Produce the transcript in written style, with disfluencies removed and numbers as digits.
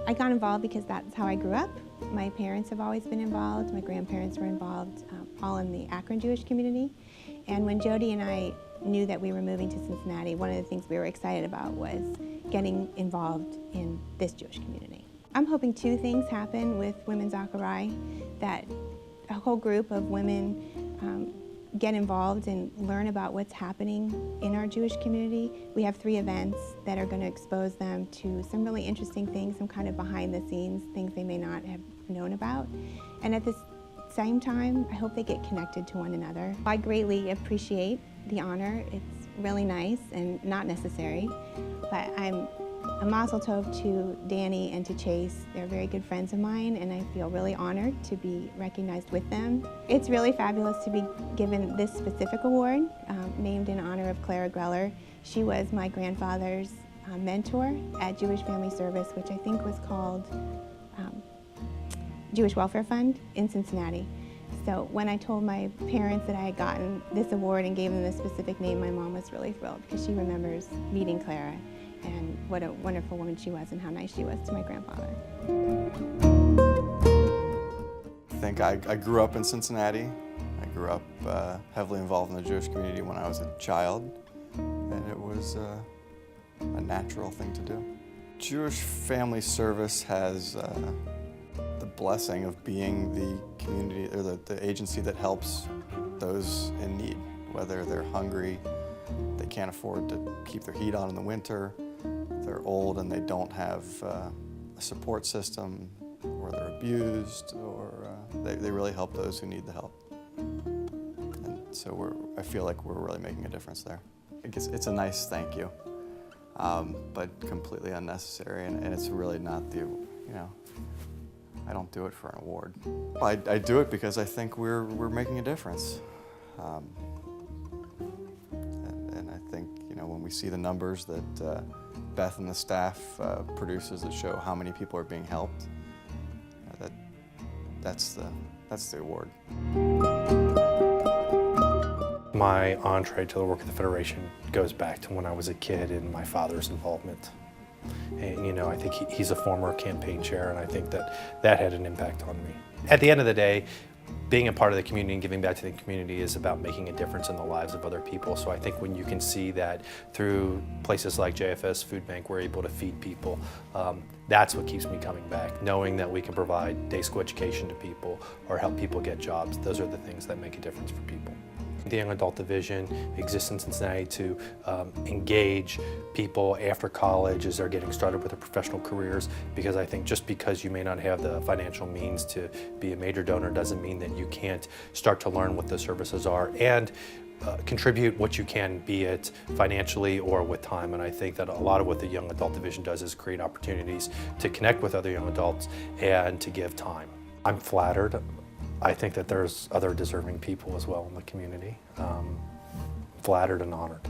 I got involved because that's how I grew up. My parents have always been involved. My grandparents were involved, all in the Akron Jewish community. And when Jody and I knew that we were moving to Cincinnati, one of the things we were excited about was getting involved in this Jewish community. I'm hoping two things happen with Women's Acharai, that a whole group of women get involved and learn about what's happening in our Jewish community. We have 3 events that are going to expose them to some really interesting things, some kind of behind the scenes, things they may not have known about. And at the same time, I hope they get connected to one another. I greatly appreciate the honor. It's really nice and not necessary, but I'm a mazel tov to Danny and to Chase. They're very good friends of mine, and I feel really honored to be recognized with them. It's really fabulous to be given this specific award, named in honor of Clara Greller. She was my grandfather's mentor at Jewish Family Service, which I think was called Jewish Welfare Fund in Cincinnati. So when I told my parents that I had gotten this award and gave them this specific name, my mom was really thrilled because she remembers meeting Clara and what a wonderful woman she was and how nice she was to my grandfather. I think I grew up in Cincinnati. I grew up heavily involved in the Jewish community when I was a child, and it was a natural thing to do. Jewish Family Service has the blessing of being the community, or the agency that helps those in need, whether they're hungry, they can't afford to keep their heat on in the winter, they're old and they don't have a support system, or they're abused, or they really help those who need the help. And so I feel like we're really making a difference there. I guess it's a nice thank you, but completely unnecessary, and it's really not I don't do it for an award. I do it because I think we're making a difference. And I think, when we see the numbers that Beth and the staff produces that show how many people are being helped, that's the award. My entree to the work of the Federation goes back to when I was a kid and my father's involvement. And, I think he's a former campaign chair, and I think that had an impact on me. At the end of the day, being a part of the community and giving back to the community is about making a difference in the lives of other people. So I think when you can see that through places like JFS Food Bank, we're able to feed people, that's what keeps me coming back. Knowing that we can provide day school education to people or help people get jobs, those are the things that make a difference for people. The Young Adult Division exists in Cincinnati to engage people after college as they're getting started with their professional careers, because I think just because you may not have the financial means to be a major donor doesn't mean that you can't start to learn what the services are and contribute what you can, be it financially or with time. And I think that a lot of what the Young Adult Division does is create opportunities to connect with other young adults and to give time. I'm flattered. I think that there's other deserving people as well in the community. Flattered and honored.